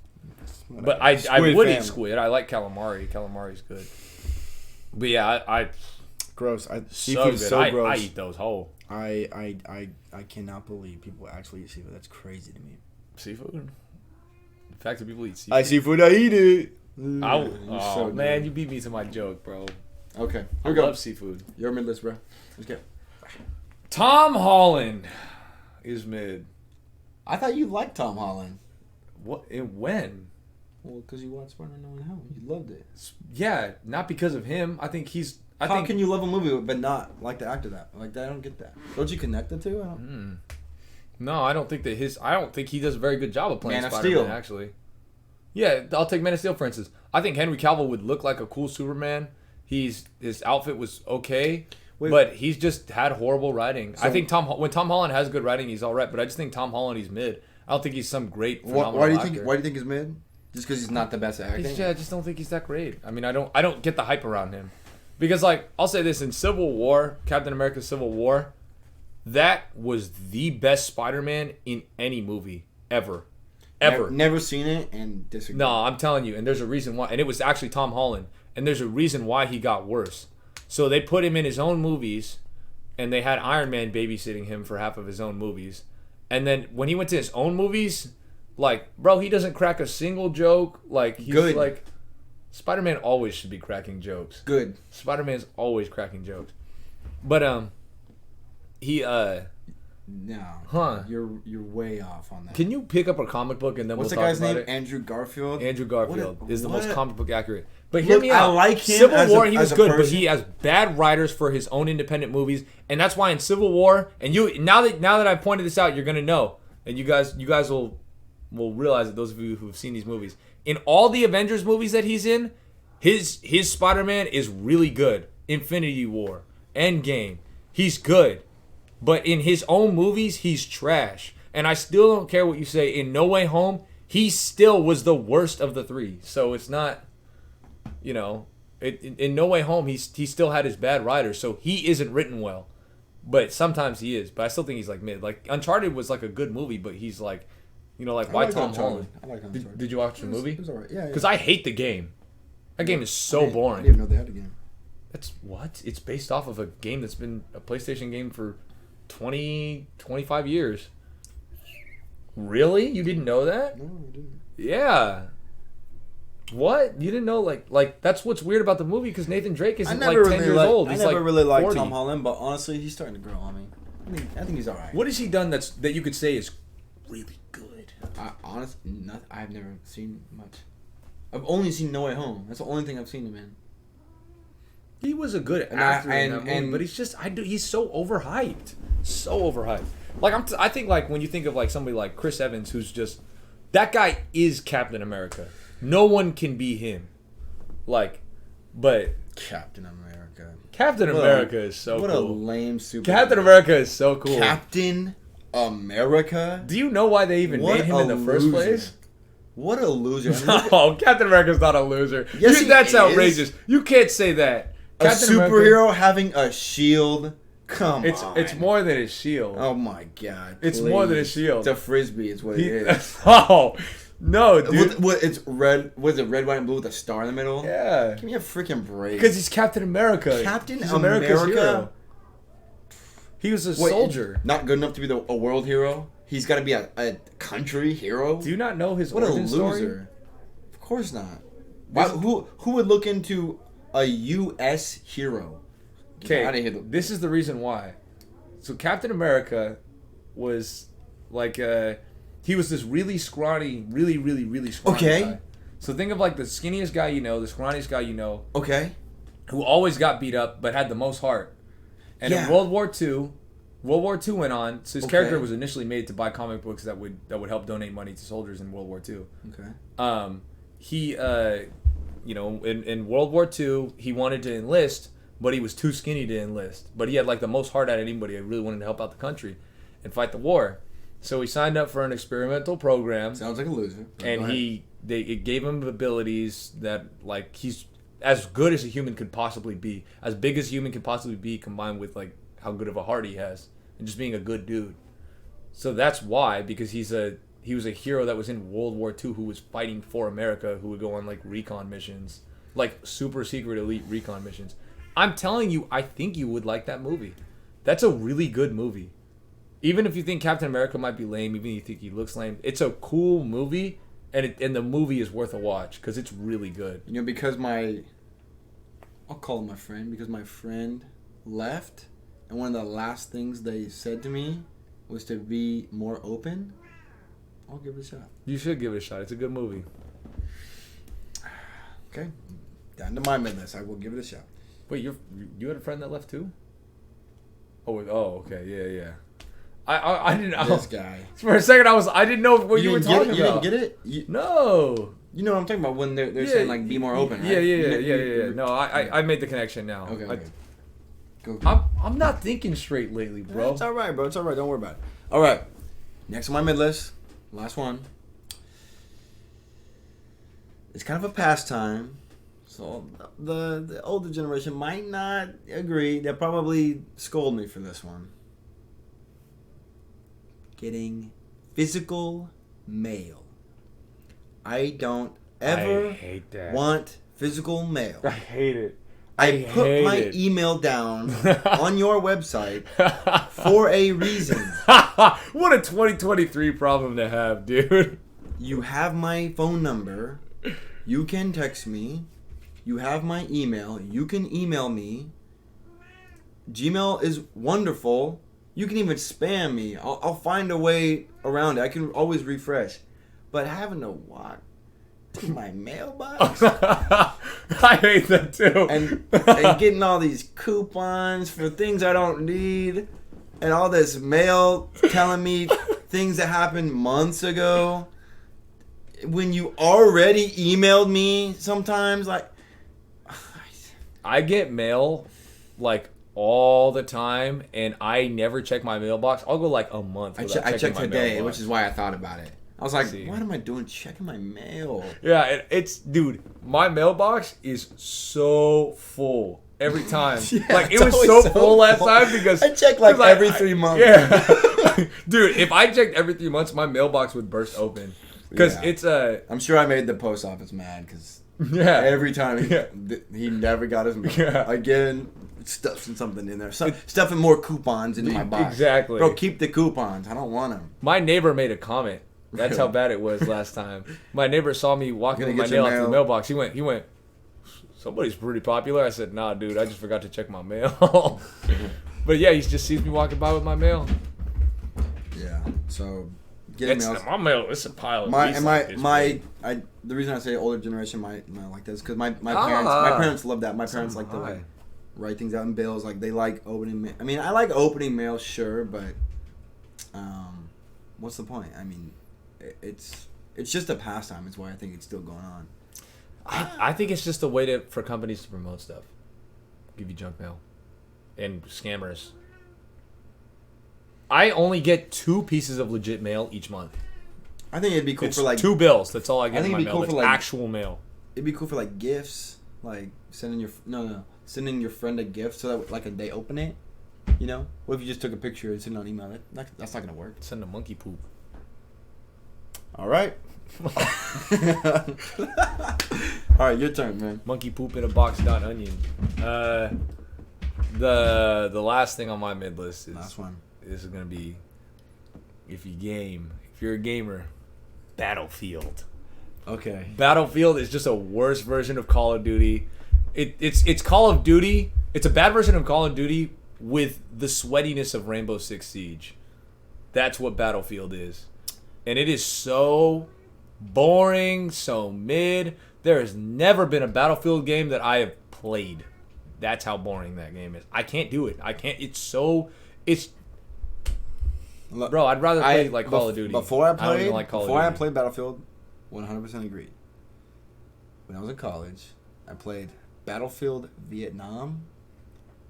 But I would eat squid. I like calamari. Calamari's good. But yeah, I gross. Seafood is so gross. I eat those whole. I cannot believe people actually eat seafood. That's crazy to me. Seafood? The fact that people eat seafood. I seafood, I eat it. Oh man, you beat me to my joke, bro. Okay, I love seafood. You're mid list, bro. Let's go. Tom Holland is mid. I thought you liked Tom Holland. What? And when? Well, because you watched Spider-Man No Way Home. You loved it. Yeah, not because of him. I think he's. How can you love a movie but not like the actor that? Like I don't get that. Don't you connect the two? No, I don't think that I don't think he does a very good job of playing Man of Spider-Man. Steel. Actually. Yeah, I'll take Man of Steel for instance. I think Henry Cavill would look like a cool Superman. His outfit was okay, but he's just had horrible writing. So, I think when Tom Holland has good writing, he's all right. But I just think Tom Holland, he's mid. I don't think he's some great phenomenal Why do you actor. think he's mid? Just because he's not the best at acting? Yeah, I just don't think he's that great. I mean, I don't get the hype around him. Because, like, I'll say this, in Civil War, Captain America Civil War, that was the best Spider-Man in any movie, ever. Ever. Never seen it and disagree. No, I'm telling you, and there's a reason why. And it was actually Tom Holland. And there's a reason why he got worse. So they put him in his own movies, and they had Iron Man babysitting him for half of his own movies. And then when he went to his own movies, like, bro, he doesn't crack a single joke. Like, he's good. Like, Spider-Man always should be cracking jokes. Good. Spider-Man's always cracking jokes. But, No. Huh. You're way off on that. Can you pick up a comic book and then What's we'll the talk guy's about name? it? Andrew Garfield? Andrew Garfield is the most comic book accurate. But Look, hear me out. I like him Civil as War, a- he as was a good, but person. he has bad writers for his own independent movies, and that's why in Civil War, and you now that I've pointed this out, you're gonna know, and you guys will realize that those of you who've seen these movies, in all the Avengers movies that he's in, his Spider-Man is really good. Infinity War, Endgame, he's good, but in his own movies, he's trash. And I still don't care what you say. In No Way Home, he still was the worst of the three. So it's not, in No Way Home, he still had his bad writers. So he isn't written well. But sometimes he is. But I still think he's like mid. Like Uncharted was like a good movie, but he's like, why Tom Holland? I like Uncharted. Did you watch the movie? It was alright. Yeah. Because I hate the game. That game is so boring. I didn't even know they had a game. That's what? It's based off of a game that's been a PlayStation game for 20, 25 years. Really? You didn't know that? No, I didn't. Yeah. What? You didn't know? Like that's what's weird about the movie because Nathan Drake isn't like 10 years old. He's I never like really liked 40. Tom Holland, but honestly, he's starting to grow on me. I think he's alright. What has he done that you could say is really good? I've never seen much. I've only seen No Way Home. That's the only thing I've seen him in. He was a good actor in that movie, but he's so overhyped. So overhyped. Like I think like when you think of like somebody like Chris Evans, who's just that guy is Captain America. No one can be him. But Captain America. Captain America is so cool. What a lame super. Captain America is so cool. Captain America. Do you know why they even made him in the first place? What a loser. No, Captain America's not a loser. Yes, that's he is. outrageous. You can't say that. A superhero having a shield. Come on. It's more than his shield. Oh my god. It's more than a shield. It's a frisbee. It's what it is. Oh no, dude. It's red. Was it red, white, and blue with a star in the middle? Yeah. Give me a freaking break. Because he's Captain America. Captain He's America. America's hero. He was a soldier. Not good enough to be a world hero. He's got to be a country hero. Do you not know his what origin a loser? Story? Of course not. Who would look into a U.S. hero? Okay, this is the reason why. So Captain America was like he was this really scrawny, really scrawny guy. So think of like the skinniest guy you know, the scrawniest guy you know, Okay. who always got beat up but had the most heart. And in World War II went on. So his character was initially made to buy comic books that would help donate money to soldiers in World War II. Okay. He in World War II, he wanted to enlist, but he was too skinny to enlist. But he had like the most heart out of anybody. He really wanted to help out the country and fight the war. So he signed up for an experimental program. Sounds like a loser. And it gave him abilities that like he's as good as a human could possibly be, as big as a human could possibly be, combined with like how good of a heart he has and just being a good dude. So that's why, because he was a hero that was in World War II who was fighting for America, who would go on like recon missions, like super secret elite recon missions. I'm telling you, I think you would like that movie. That's a really good movie. Even if you think Captain America might be lame, even if you think he looks lame, it's a cool movie, and the movie is worth a watch because it's really good. You know, because I'll call him my friend, because my friend left, and one of the last things they said to me was to be more open. I'll give it a shot. You should give it a shot. It's a good movie. Okay. Down to my mid list. I will give it a shot. Wait, you had a friend that left too? Oh, okay, yeah. I didn't know. This guy. For a second, I didn't know what you were talking about. You didn't get it? No. You know what I'm talking about when they're saying like be more open, right? Yeah. No, I made the connection now. Okay. Go. I'm not thinking straight lately, bro. It's all right, bro. It's all right. Don't worry about it. All right. Next on my mid list, last one. It's kind of a pastime, so the older generation might not agree. They'll probably scold me for this one. Getting physical mail. I don't ever want physical mail. I hate it. I put my email down on your website for a reason. What a 2023 problem to have, dude. You have my phone number. You can text me. You have my email. You can email me. Gmail is wonderful. You can even spam me. I'll find a way around it. I can always refresh. But having to walk to my mailbox I hate that too. and getting all these coupons for things I don't need, and all this mail telling me things that happened months ago when you already emailed me sometimes. Like, I get mail like all the time, and I never check my mailbox. I'll go like a month without I checked my today, mailbox. which is why I thought about it. I was like, what am I doing checking my mail? Yeah, it's dude, my mailbox is so full every time. Yeah, like it was so full last time because I check like every 3 months. Yeah. Dude, if I checked every 3 months, my mailbox would burst open. Because it's I'm sure I made the post office mad because every time he never got his mail. Yeah. Again, stuffing something in there. Stuffing more coupons into my box. Exactly. Bro, keep the coupons. I don't want them. My neighbor made a comment. That's how bad it was last time. My neighbor saw me walking with my mail out to the mailbox. He went, somebody's pretty popular. I said, nah, dude, I just forgot to check my mail. But yeah, he just sees me walking by with my mail. Yeah, so my mail. It's a pile of the reason I say older generation might like this because my parents love that. My parents like to like write things out in bills. Like they like opening mail. I mean, I like opening mail, sure, but what's the point? I mean, it's just a pastime. It's why I think it's still going on. I think it's just a way for companies to promote stuff. Give you junk mail and scammers. I only get 2 pieces of legit mail each month. I think it'd be cool it's for like 2 bills. That's all I get. I think in my it'd be mail. cool for like actual mail. It'd be cool for like gifts, like sending your friend a gift so that like they open it. You know, what if you just took a picture and sent it on email? That's not gonna work. Send a monkey poop. All right. All right, your turn, man. Monkey poop in a box. Onion. The last thing on my mid list is last one. This is gonna be if you're a gamer, Battlefield. Okay. Battlefield is just a worse version of Call of Duty. It's Call of Duty. It's a bad version of Call of Duty with the sweatiness of Rainbow Six Siege. That's what Battlefield is. And it is so boring, so mid. There has never been a Battlefield game that I have played. That's how boring that game is. I can't do it. I can't. Bro, I'd rather play like Call of Duty. Before I don't even like Call of Duty. played Battlefield, 100% agreed. When I was in college, I played Battlefield Vietnam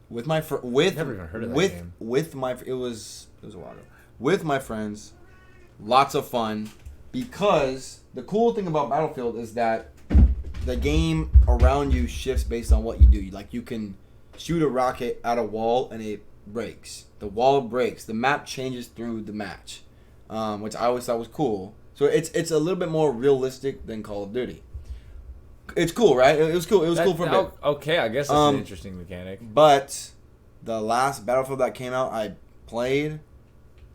with my Never even heard of that game. With my it was a while ago. With my friends, lots of fun. Because the cool thing about Battlefield is that the game around you shifts based on what you do. Like, you can shoot a rocket at a wall and it breaks. The wall breaks. The map changes through the match, which I always thought was cool. So it's a little bit more realistic than Call of Duty. It's cool, right? It was cool. It was cool for a bit. Okay, I guess that's an interesting mechanic. But the last Battlefield that came out, I played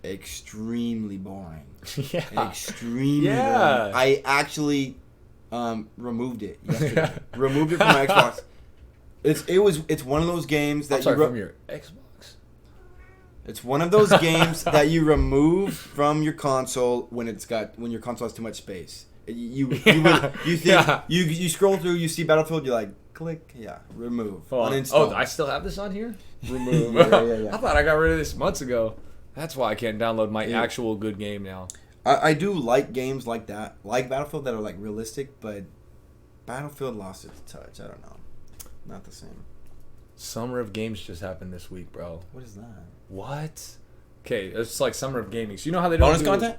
extremely boring. Yeah. Extremely boring. I actually removed it yesterday. Removed it from my Xbox. It's one of those games that from your Xbox. It's one of those games that you remove from your console when your console has too much space. You scroll through, you see Battlefield, you're like, click, remove, uninstall. Oh, I still have this on here? Remove. Yeah. I thought I got rid of this months ago. That's why I can't download my actual good game now. I do like games like that, like Battlefield, that are like realistic, but Battlefield lost its touch. I don't know. Not the same. Summer of Games just happened this week, bro. What is that? What? Okay, it's like Summer of Gaming. So you know how they don't bonus content?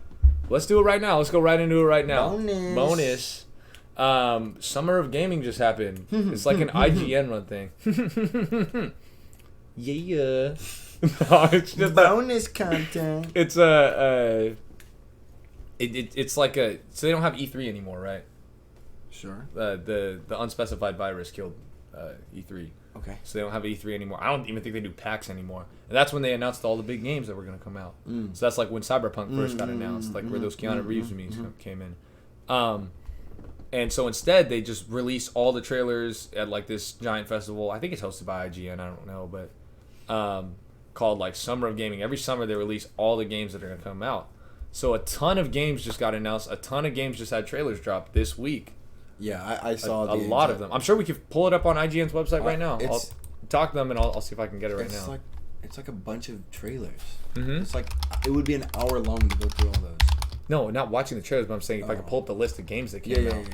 Let's do it right now. Let's go right into it right now. Bonus. Summer of Gaming just happened. It's like an IGN run thing. Yeah. No, it's just bonus content. It's it's like so they don't have E3 anymore, right? Sure. The unspecified virus killed E3. Okay. So they don't have E3 anymore. I don't even think they do PAX anymore. And that's when they announced all the big games that were going to come out. So that's like when Cyberpunk first got announced, like where those Keanu Reeves movies came in. And so instead, they just released all the trailers at like this giant festival. I think it's hosted by IGN. I don't know, but called like Summer of Gaming. Every summer they release all the games that are going to come out. So a ton of games just got announced. A ton of games just had trailers drop this week. Yeah, I saw a lot of them. I'm sure we could pull it up on IGN's website right now. I'll talk to them and I'll see if I can get it right now. It's like a bunch of trailers. Mm-hmm. It's like it would be an hour long to go through all those. No, not watching the trailers, but I'm saying if I could pull up the list of games that came out.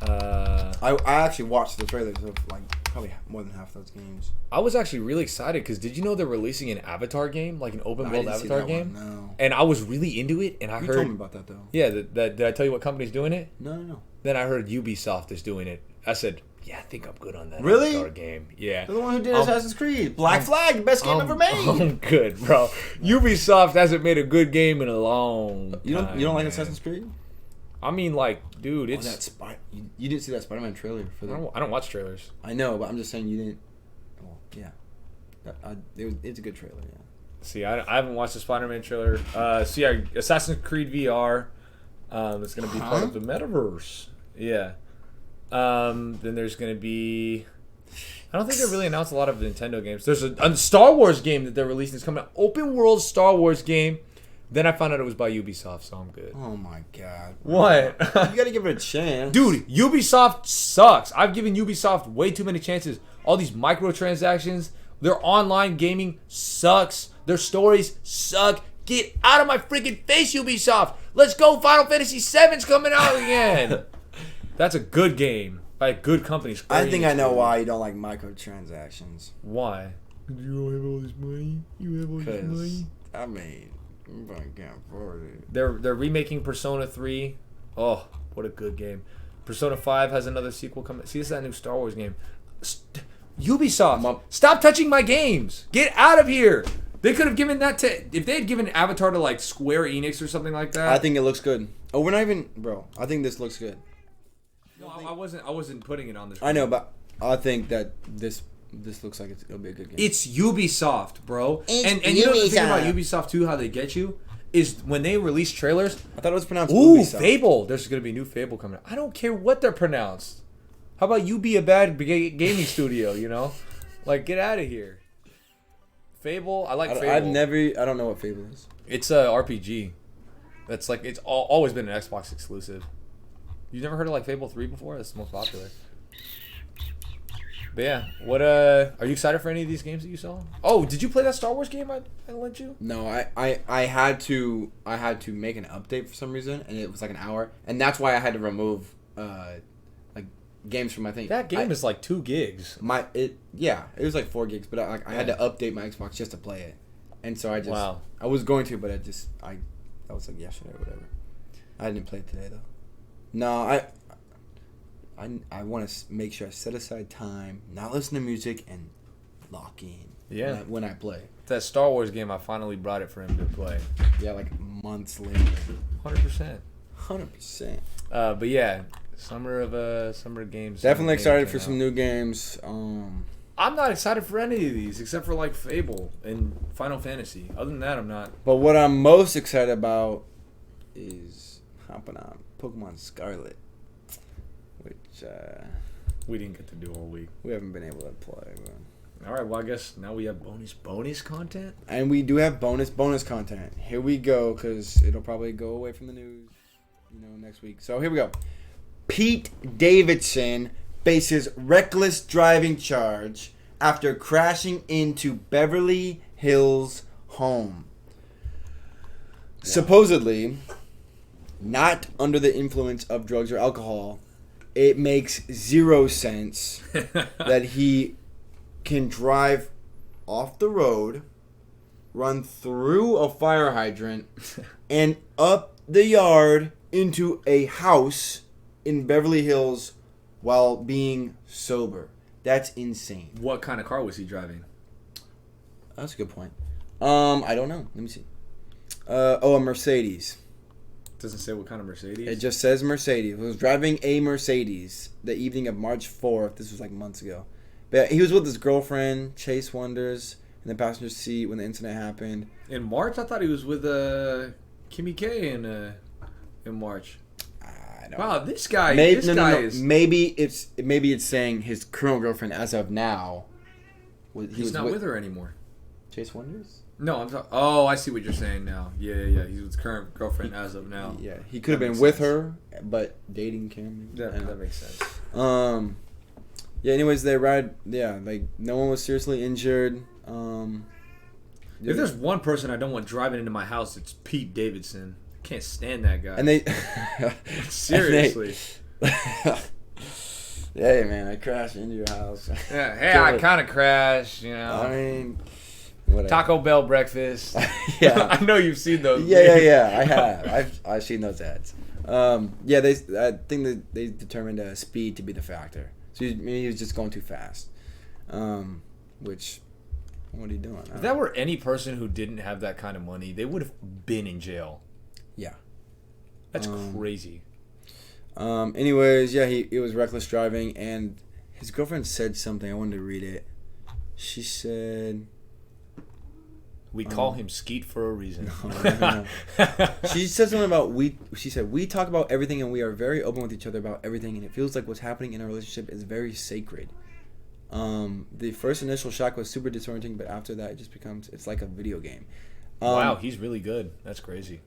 Yeah. I actually watched the trailers of like probably more than half those games. I was actually really excited because did you know they're releasing an Avatar game, like an open world Avatar game? No. And I was really into it, and I heard. You told me about that though. Yeah, did I tell you what company's doing it? No. Then I heard Ubisoft is doing it. I said, yeah, I think I'm good on that really? Avatar game. Yeah. They're the one who did Assassin's Creed. Black Flag, best game ever made. I'm good, bro. Ubisoft hasn't made a good game in a long time. You don't like Assassin's Creed? I mean, like, dude, it's... You didn't see that Spider-Man trailer for that? I don't watch trailers. I know, but I'm just saying you didn't... Well, yeah. It's a good trailer, yeah. See, I haven't watched the Spider-Man trailer. Assassin's Creed VR. It's going to be part of the metaverse. Yeah. Then there's going to be... I don't think they really announced a lot of Nintendo games. There's a Star Wars game that they're releasing. It's coming out. Open world Star Wars game. Then I found out it was by Ubisoft, so I'm good. Oh my god. What? You gotta give it a chance. Dude, Ubisoft sucks. I've given Ubisoft way too many chances. All these microtransactions, their online gaming sucks. Their stories suck. Get out of my freaking face, Ubisoft. Let's go. Final Fantasy VII's coming out again. That's a good game by a good company. I think I know why you don't like microtransactions. Why? You don't have all this money. You have all this money. I mean, I can't afford it. They're remaking Persona 3. Oh, what a good game. Persona 5 has another sequel coming. See, this is that new Star Wars game. Ubisoft, stop touching my games. Get out of here. They could have given that to... If they had given Avatar to, like, Square Enix or something like that. I think it looks good. Oh, we're not even... Bro, I think this looks good. No, I wasn't putting it on this. I know, but I think that this looks like it'll be a good game. It's Ubisoft, bro. And you know the thing about Ubisoft, too, how they get you? Is when they release trailers... I thought it was pronounced Ubisoft. Fable. There's going to be a new Fable coming out. I don't care what they're pronounced. How about you be a bad gaming studio, you know? Like, get out of here. Fable, I like Fable. I don't know what Fable is. It's a RPG. That's like it's always been an Xbox exclusive. You've never heard of like Fable 3 before? That's the most popular. But yeah, what are you excited for any of these games that you saw? Oh, did you play that Star Wars game I lent you? No, I had to make an update for some reason, and it was like an hour, and that's why I had to remove like games from my thing. That game is like 2 gigs. It was like 4 gigs, but I had to update my Xbox just to play it, and so I just I was going to, but I was like yesterday or whatever. I didn't play it today though. No, I want to make sure I set aside time, not listen to music, and lock in. Yeah. When I play. That Star Wars game, I finally brought it for him to play. Yeah, like months later. 100%. 100%. But yeah, summer games. Definitely excited for some new games. I'm not excited for any of these except for like Fable and Final Fantasy. Other than that, I'm not. But what I'm most excited about is hopping on Pokemon Scarlet, which we didn't get to do all week. We haven't been able to play. But... All right, well I guess now we have bonus content. And we do have bonus content. Here we go, because it'll probably go away from the news, next week. So here we go. Pete Davidson faces reckless driving charge after crashing into Beverly Hills home. Yeah. Supposedly, not under the influence of drugs or alcohol, it makes zero sense that he can drive off the road, run through a fire hydrant, and up the yard into a house in Beverly Hills while being sober. That's insane. What kind of car was he driving? That's a good point. I don't know. Let me see. A Mercedes. Doesn't say what kind of Mercedes. It just says Mercedes. He was driving a Mercedes the evening of March 4th. This was like months ago. But he was with his girlfriend, Chase Wonders, in the passenger seat when the incident happened. In March? I thought he was with Kimmy K in March. Wow, this guy. No. Maybe it's saying his current girlfriend as of now. He's not with her anymore. Chase Wonders? No, I'm talking. Oh, I see what you're saying now. Yeah. He's with his current girlfriend as of now. Yeah, he could have been with her, but dating Kim. That makes sense. Yeah. Anyways, they ride. Yeah, like no one was seriously injured. If there's one person I don't want driving into my house, it's Pete Davidson. Can't stand that guy. And they seriously. Hey man, I crashed into your house. Yeah, hey, I kind of crashed. I mean, whatever. Taco Bell breakfast. Yeah, I know you've seen those. Yeah. I have. I've seen those ads. Yeah, I think that they determined speed to be the factor. So maybe he was just going too fast. Which, what are you doing? If that were any person who didn't have that kind of money, they would have been in jail. Yeah. That's crazy. Anyways, yeah, it was reckless driving, and his girlfriend said something. I wanted to read it. She said... We call him Skeet for a reason. No. She said something about she said, we talk about everything and we are very open with each other about everything, and it feels like what's happening in our relationship is very sacred. The first initial shock was super disorienting, but after that it's like a video game. Wow, he's really good. That's crazy.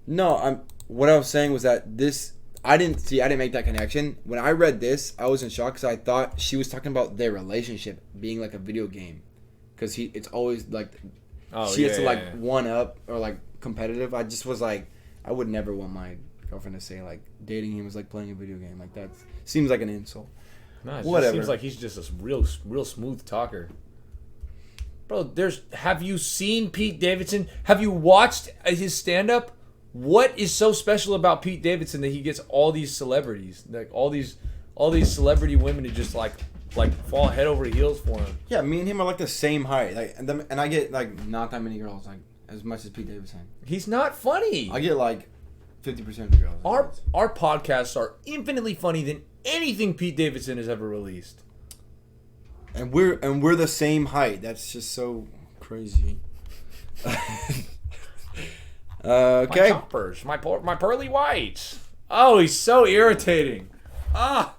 No, what I was saying was that I didn't make that connection. When I read this, I was in shock because I thought she was talking about their relationship being like a video game, because it's always like she has to one up or like competitive. I just was like, I would never want my girlfriend to say like dating him was like playing a video game. Like that seems like an insult. No, it just seems like he's just a real smooth talker. Bro, have you seen Pete Davidson? Have you watched his stand-up? What is so special about Pete Davidson that he gets all these celebrities, like all these celebrity women to just like fall head over heels for him? Yeah, me and him are like the same height, like, and I get like not that many girls like as much as Pete Davidson. He's not funny. I get like 50% of the girls. Our podcasts are infinitely funny than anything Pete Davidson has ever released. And we're the same height. That's just so crazy. Okay. My choppers, my pearly whites. Oh, he's so irritating. Ah.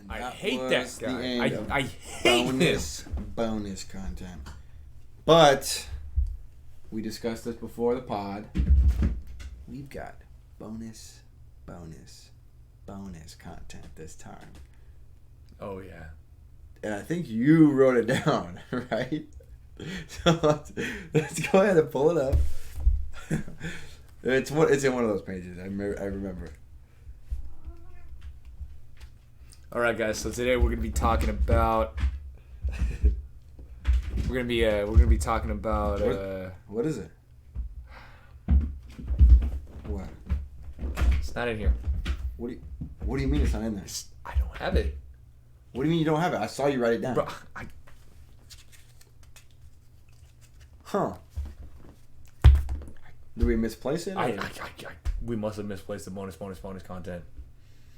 I hate that guy. I hate this. Bonus content. But we discussed this before the pod. we've got bonus content this time. Oh yeah. And I think you wrote it down, right? So let's go ahead and pull it up. It's in one of those pages. I remember. All right, guys. So today we're gonna be talking about. We're gonna be talking about. What is it? What? It's not in here. What do you mean it's not in there? I don't have it. What do you mean you don't have it? I saw you write it down. Bro, Huh. Did we misplace it? We must have misplaced the bonus content.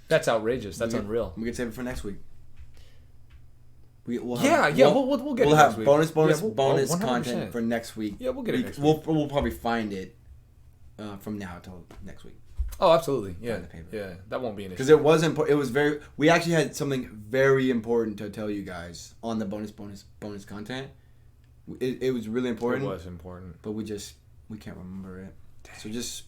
That's outrageous. That's unreal. We can save it for next week. We'll We'll get it We'll next have week. bonus 100%. content for next week. Yeah, we'll get it next we'll, week. We'll probably find it from now till next week. Oh, absolutely. Yeah. The paper. Yeah. That won't be an issue. Because it was very. We actually had something very important to tell you guys on the bonus content. It was really important. It was important. But we can't remember it. So just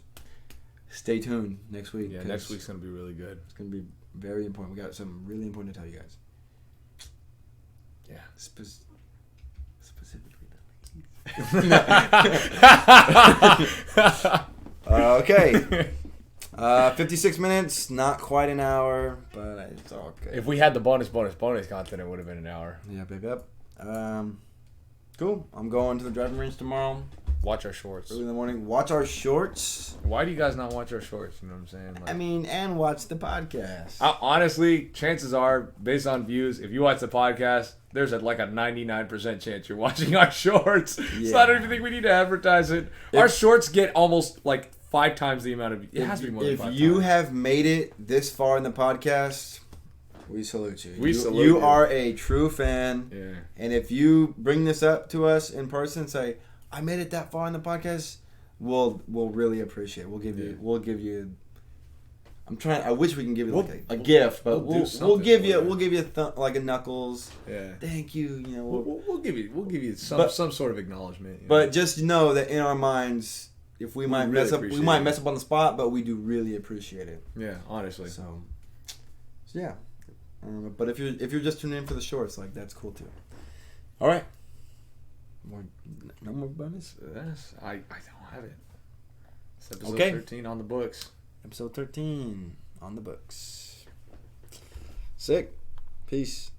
stay tuned next week. Yeah, next week's gonna be really good. It's gonna be very important. We got something really important to tell you guys. Yeah. Specifically okay. 56 minutes, not quite an hour, but it's all good. If we had the bonus content, it would have been an hour. Yep. Cool. I'm going to the driving range tomorrow. Watch our shorts. Early in the morning. Watch our shorts. Why do you guys not watch our shorts? You know what I'm saying? Like, I mean, and watch the podcast. Honestly, chances are, based on views, if you watch the podcast, there's a 99% chance you're watching our shorts. Yeah. So I don't even think we need to advertise it. Our shorts get almost 5 times the amount of. It has to be more than 5 times. If you have made it this far in the podcast, we salute you. You you are a true fan. Yeah. And if you bring this up to us in person, say, I made it that far in the podcast, we'll really appreciate it. We'll give you I wish we can give you a gift, but we'll give you a knuckles. Yeah. Thank you. You know, we'll give you some sort of acknowledgement. You know? But just know that in our minds, if we might mess up on the spot, but we do really appreciate it. Yeah, honestly. So yeah. But if you're just tuning in for the shorts, that's cool too. All right. No more bonus? Yes, I don't have it. It's episode 13 on the books. Episode 13 on the books. Sick. Peace.